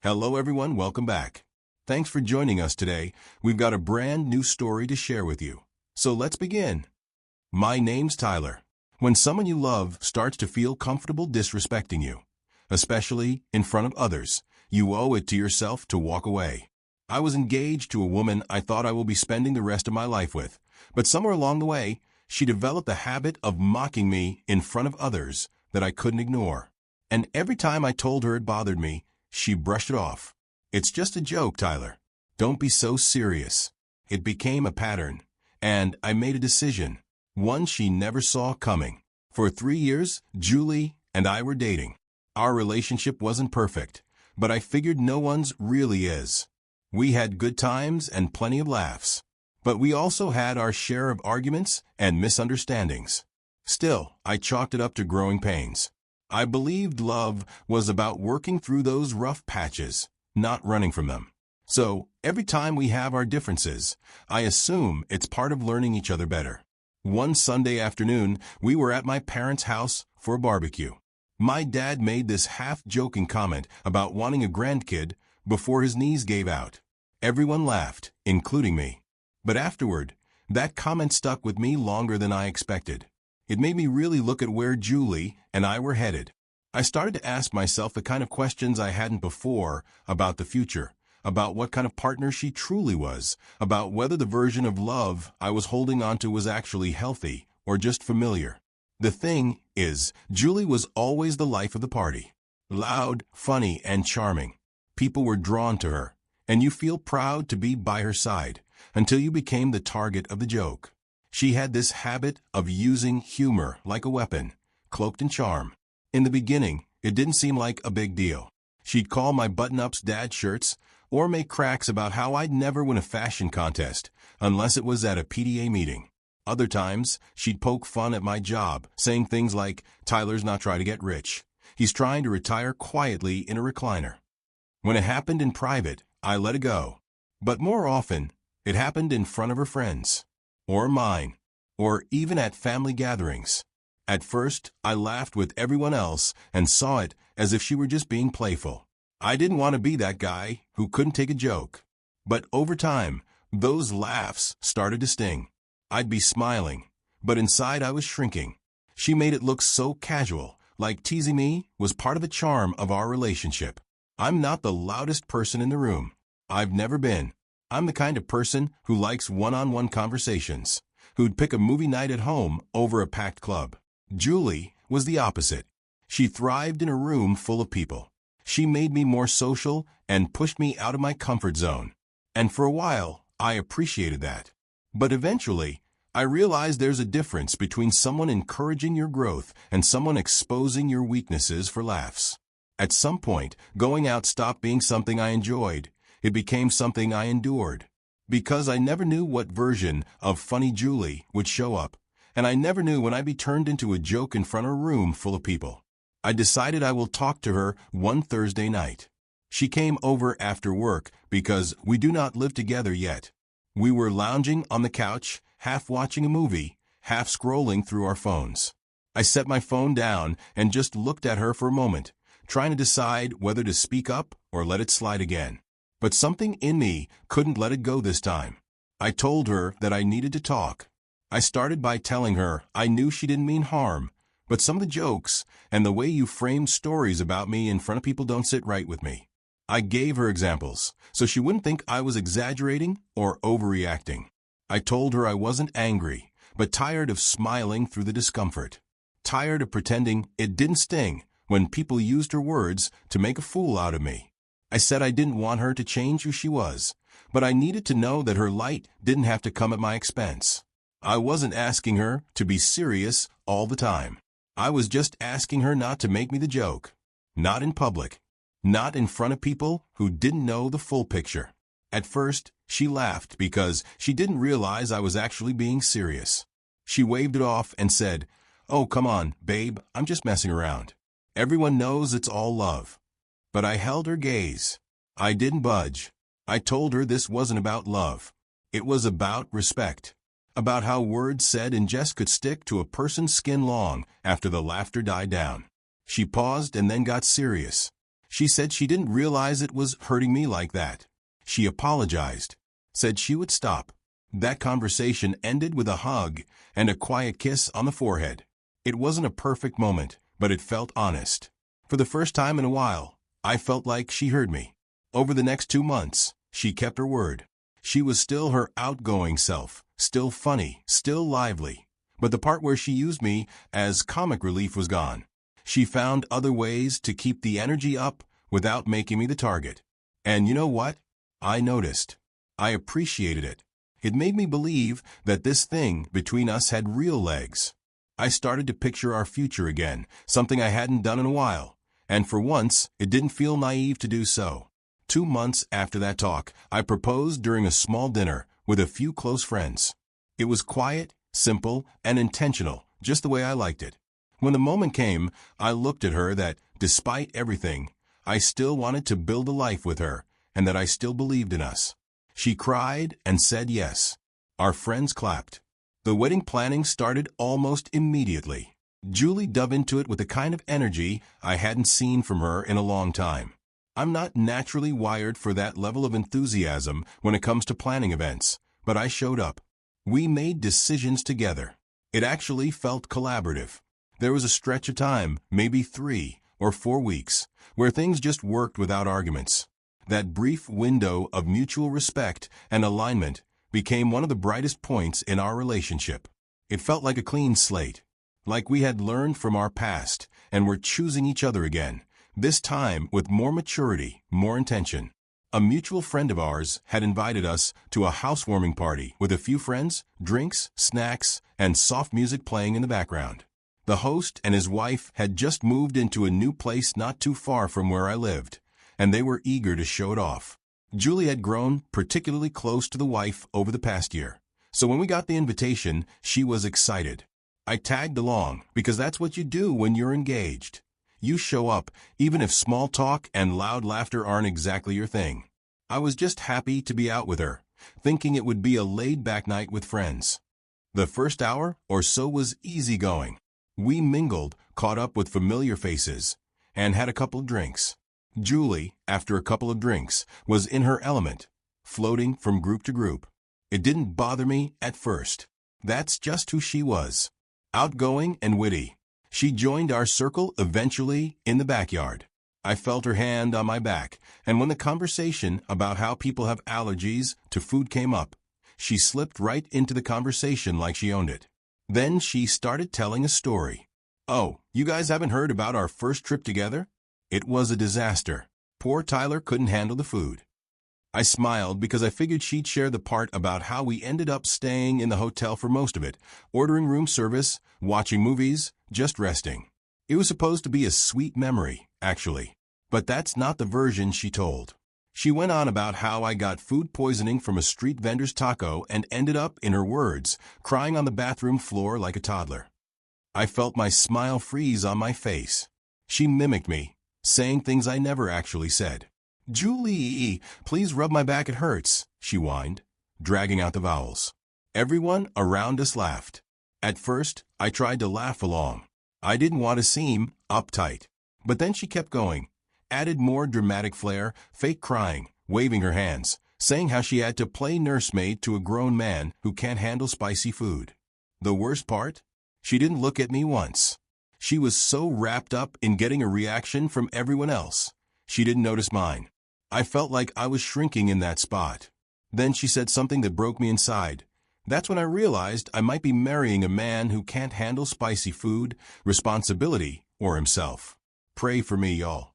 Hello everyone, welcome back. Thanks for joining us today. We've got a brand new story to share with you. So let's begin. My name's Tyler. When someone you love starts to feel comfortable disrespecting you, especially in front of others, you owe it to yourself to walk away. I was engaged to a woman I thought I will be spending the rest of my life with, but somewhere along the way, she developed the habit of mocking me in front of others that I couldn't ignore. And every time I told her it bothered me, she brushed it off. It's just a joke, Tyler. Don't be so serious. It became a pattern, and I made a decision, one she never saw coming. For 3 years, Julie and I were dating. Our relationship wasn't perfect, but I figured no one's really is. We had good times and plenty of laughs, but we also had our share of arguments and misunderstandings. Still, I chalked it up to growing pains. I believed love was about working through those rough patches, not running from them. So, every time we have our differences, I assume it's part of learning each other better. One Sunday afternoon, we were at my parents' house for a barbecue. My dad made this half-joking comment about wanting a grandkid before his knees gave out. Everyone laughed, including me. But afterward, that comment stuck with me longer than I expected. It made me really look at where Julie and I were headed. I started to ask myself the kind of questions I hadn't before about the future, about what kind of partner she truly was, about whether the version of love I was holding onto was actually healthy or just familiar. The thing is, Julie was always the life of the party. Loud, funny, and charming. People were drawn to her, and you feel proud to be by her side, until you became the target of the joke. She had this habit of using humor like a weapon, cloaked in charm. In the beginning, it didn't seem like a big deal. She'd call my button-ups dad shirts, or make cracks about how I'd never win a fashion contest, unless it was at a PTA meeting. Other times, she'd poke fun at my job, saying things like, "Tyler's not trying to get rich. He's trying to retire quietly in a recliner." When it happened in private, I let it go. But more often, it happened in front of her friends. Or mine, or even at family gatherings. At first, I laughed with everyone else and saw it as if she were just being playful. I didn't want to be that guy who couldn't take a joke. But over time, those laughs started to sting. I'd be smiling, but inside I was shrinking. She made it look so casual, like teasing me was part of the charm of our relationship. I'm not the loudest person in the room. I've never been. I'm the kind of person who likes one-on-one conversations, who'd pick a movie night at home over a packed club. Julie was the opposite. She thrived in a room full of people. She made me more social and pushed me out of my comfort zone. And for a while, I appreciated that. But eventually, I realized there's a difference between someone encouraging your growth and someone exposing your weaknesses for laughs. At some point, going out stopped being something I enjoyed. It became something I endured. Because I never knew what version of funny Julie would show up, and I never knew when I'd be turned into a joke in front of a room full of people. I decided I will talk to her one Thursday night. She came over after work because we do not live together yet. We were lounging on the couch, half watching a movie, half scrolling through our phones. I set my phone down and just looked at her for a moment, trying to decide whether to speak up or let it slide again. But something in me couldn't let it go this time. I told her that I needed to talk. I started by telling her I knew she didn't mean harm, but some of the jokes and the way you framed stories about me in front of people don't sit right with me. I gave her examples, so she wouldn't think I was exaggerating or overreacting. I told her I wasn't angry, but tired of smiling through the discomfort. Tired of pretending it didn't sting when people used her words to make a fool out of me. I said I didn't want her to change who she was, but I needed to know that her light didn't have to come at my expense. I wasn't asking her to be serious all the time. I was just asking her not to make me the joke. Not in public. Not in front of people who didn't know the full picture. At first, she laughed because she didn't realize I was actually being serious. She waved it off and said, "Oh, come on, babe, I'm just messing around. Everyone knows it's all love." But I held her gaze. I didn't budge. I told her this wasn't about love. It was about respect. About how words said in jest could stick to a person's skin long after the laughter died down. She paused and then got serious. She said she didn't realize it was hurting me like that. She apologized, said she would stop. That conversation ended with a hug and a quiet kiss on the forehead. It wasn't a perfect moment, but it felt honest. For the first time in a while, I felt like she heard me. Over the next 2 months, she kept her word. She was still her outgoing self, still funny, still lively. But the part where she used me as comic relief was gone. She found other ways to keep the energy up without making me the target. And you know what? I noticed. I appreciated it. It made me believe that this thing between us had real legs. I started to picture our future again, something I hadn't done in a while. And for once, it didn't feel naive to do so. 2 months after that talk, I proposed during a small dinner with a few close friends. It was quiet, simple, and intentional, just the way I liked it. When the moment came, I looked at her that, despite everything, I still wanted to build a life with her, and that I still believed in us. She cried and said yes. Our friends clapped. The wedding planning started almost immediately. Julie dove into it with a kind of energy I hadn't seen from her in a long time. I'm not naturally wired for that level of enthusiasm when it comes to planning events, but I showed up. We made decisions together. It actually felt collaborative. There was a stretch of time, maybe 3 or 4 weeks, where things just worked without arguments. That brief window of mutual respect and alignment became one of the brightest points in our relationship. It felt like a clean slate, like we had learned from our past and were choosing each other again, this time with more maturity, more intention. A mutual friend of ours had invited us to a housewarming party with a few friends, drinks, snacks, and soft music playing in the background. The host and his wife had just moved into a new place not too far from where I lived, and they were eager to show it off. Julie had grown particularly close to the wife over the past year, so when we got the invitation, she was excited. I tagged along because that's what you do when you're engaged. You show up, even if small talk and loud laughter aren't exactly your thing. I was just happy to be out with her, thinking it would be a laid-back night with friends. The first hour or so was easygoing. We mingled, caught up with familiar faces, and had a couple of drinks. Julie, after a couple of drinks, was in her element, floating from group to group. It didn't bother me at first. That's just who she was. Outgoing and witty. She joined our circle eventually in the backyard. I felt her hand on my back, and when the conversation about how people have allergies to food came up, she slipped right into the conversation like she owned it. Then she started telling a story. "Oh, you guys haven't heard about our first trip together? It was a disaster. Poor Tyler couldn't handle the food." I smiled because I figured she'd share the part about how we ended up staying in the hotel for most of it, ordering room service, watching movies, just resting. It was supposed to be a sweet memory, actually. But that's not the version she told. She went on about how I got food poisoning from a street vendor's taco and ended up, in her words, crying on the bathroom floor like a toddler. I felt my smile freeze on my face. She mimicked me, saying things I never actually said. "Julie, please rub my back, it hurts," she whined, dragging out the vowels. Everyone around us laughed. At first, I tried to laugh along. I didn't want to seem uptight. But then she kept going, added more dramatic flair, fake crying, waving her hands, saying how she had to play nursemaid to a grown man who can't handle spicy food. The worst part? She didn't look at me once. She was so wrapped up in getting a reaction from everyone else. She didn't notice mine. I felt like I was shrinking in that spot. Then she said something that broke me inside. That's when I realized I might be marrying a man who can't handle spicy food, responsibility, or himself. Pray for me, y'all.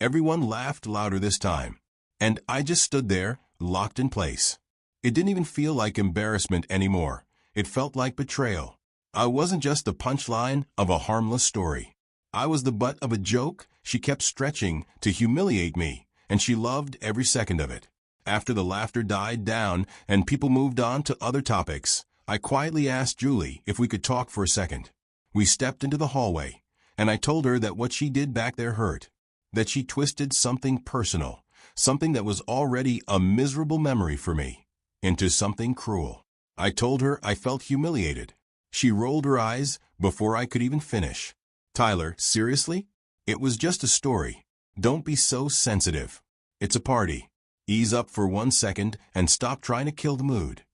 Everyone laughed louder this time, and I just stood there, locked in place. It didn't even feel like embarrassment anymore. It felt like betrayal. I wasn't just the punchline of a harmless story. I was the butt of a joke she kept stretching to humiliate me, and she loved every second of it. After the laughter died down and people moved on to other topics, I quietly asked Julie if we could talk for a second. We stepped into the hallway, and I told her that what she did back there hurt, that she twisted something personal, something that was already a miserable memory for me, into something cruel. I told her I felt humiliated. She rolled her eyes before I could even finish. "Tyler, seriously? It was just a story. Don't be so sensitive. It's a party. Ease up for 1 second and stop trying to kill the mood.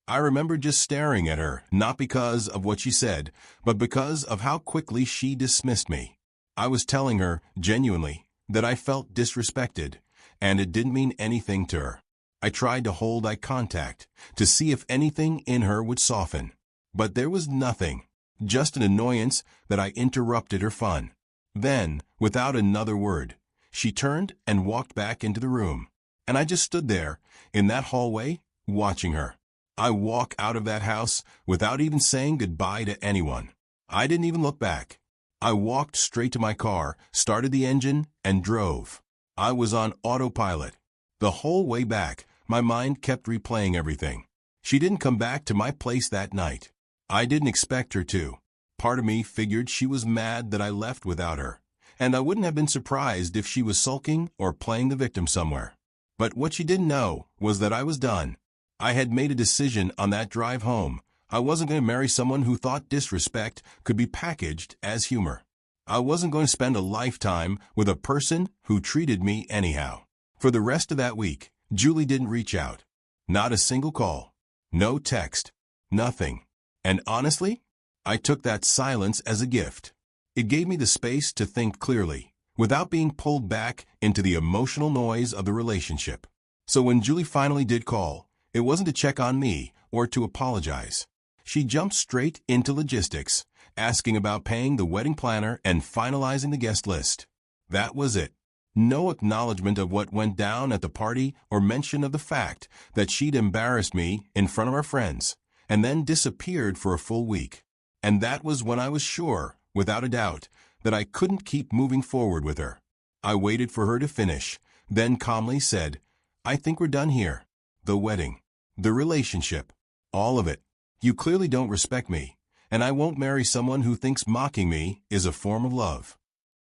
I remember just staring at her, not because of what she said, but because of how quickly she dismissed me. I was telling her, genuinely, that I felt disrespected, and it didn't mean anything to her. I tried to hold eye contact, to see if anything in her would soften. But there was nothing, just an annoyance that I interrupted her fun. Then, without another word, she turned and walked back into the room. And I just stood there, in that hallway, watching her. I walked out of that house without even saying goodbye to anyone. I didn't even look back. I walked straight to my car, started the engine, and drove. I was on autopilot. The whole way back, my mind kept replaying everything. She didn't come back to my place that night. I didn't expect her to. Part of me figured she was mad that I left without her, and I wouldn't have been surprised if she was sulking or playing the victim somewhere. But what she didn't know was that I was done. I had made a decision on that drive home. I wasn't going to marry someone who thought disrespect could be packaged as humor. I wasn't going to spend a lifetime with a person who treated me anyhow. For the rest of that week, Julie didn't reach out. Not a single call. No text. Nothing. And honestly, I took that silence as a gift. It gave me the space to think clearly, without being pulled back into the emotional noise of the relationship. So when Julie finally did call, it wasn't to check on me or to apologize. She jumped straight into logistics, asking about paying the wedding planner and finalizing the guest list. That was it. No acknowledgement of what went down at the party or mention of the fact that she'd embarrassed me in front of our friends and then disappeared for a full week. And that was when I was sure, without a doubt, that I couldn't keep moving forward with her. I waited for her to finish, then calmly said, "I think we're done here. The wedding, the relationship, all of it. You clearly don't respect me, and I won't marry someone who thinks mocking me is a form of love."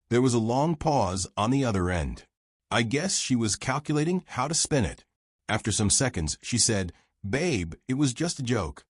There was a long pause on the other end. I guess she was calculating how to spin it. After some seconds, she said, "Babe, it was just a joke."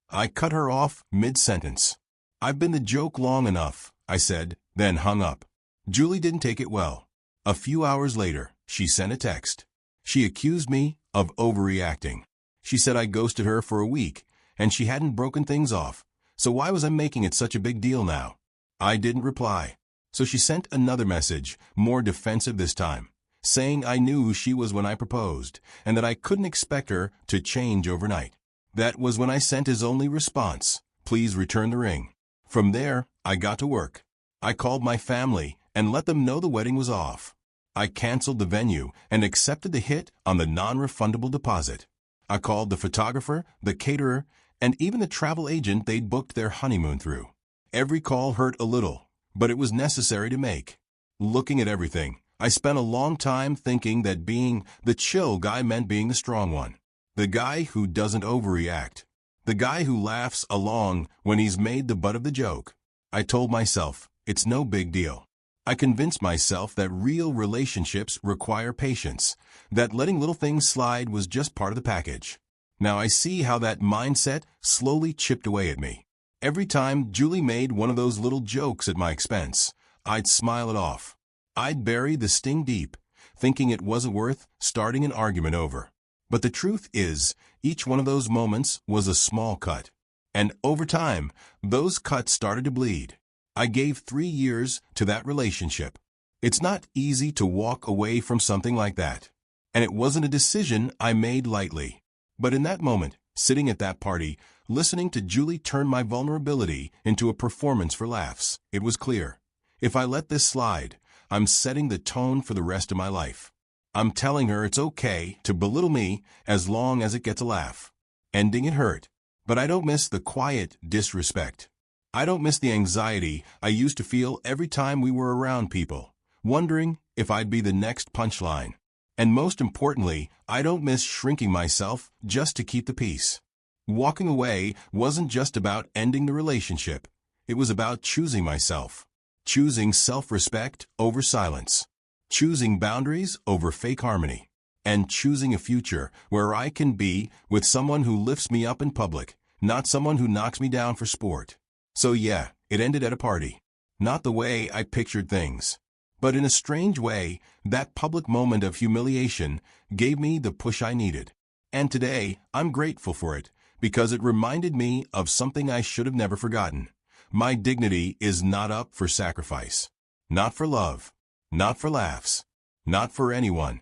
I cut her off mid-sentence. "I've been the joke long enough," I said, then hung up. Julie didn't take it well. A few hours later, she sent a text. She accused me of overreacting. She said I ghosted her for a week, and she hadn't broken things off, so why was I making it such a big deal now? I didn't reply. So she sent another message, more defensive this time, saying I knew who she was when I proposed, and that I couldn't expect her to change overnight. That was when I sent his only response, "Please return the ring." From there, I got to work. I called my family and let them know the wedding was off. I canceled the venue and accepted the hit on the non-refundable deposit. I called the photographer, the caterer, and even the travel agent they'd booked their honeymoon through. Every call hurt a little, but it was necessary to make. Looking at everything, I spent a long time thinking that being the chill guy meant being the strong one. The guy who doesn't overreact. The guy who laughs along when he's made the butt of the joke. I told myself, it's no big deal. I convinced myself that real relationships require patience, that letting little things slide was just part of the package. Now I see how that mindset slowly chipped away at me. Every time Julie made one of those little jokes at my expense, I'd smile it off. I'd bury the sting deep, thinking it wasn't worth starting an argument over. But the truth is, each one of those moments was a small cut. And over time, those cuts started to bleed. I gave 3 years to that relationship. It's not easy to walk away from something like that. And it wasn't a decision I made lightly. But in that moment, sitting at that party, listening to Julie turn my vulnerability into a performance for laughs, it was clear. If I let this slide, I'm setting the tone for the rest of my life. I'm telling her it's okay to belittle me as long as it gets a laugh. Ending it hurt, but I don't miss the quiet disrespect. I don't miss the anxiety I used to feel every time we were around people, wondering if I'd be the next punchline. And most importantly, I don't miss shrinking myself just to keep the peace. Walking away wasn't just about ending the relationship. It was about choosing myself. Choosing self-respect over silence. Choosing boundaries over fake harmony. And choosing a future where I can be with someone who lifts me up in public, not someone who knocks me down for sport. So yeah, it ended at a party. Not the way I pictured things, But in a strange way, that public moment of humiliation gave me the push I needed. And today, I'm grateful for it, because it reminded me of something I should have never forgotten. My dignity is not up for sacrifice. Not for love. Not for laughs. Not for anyone.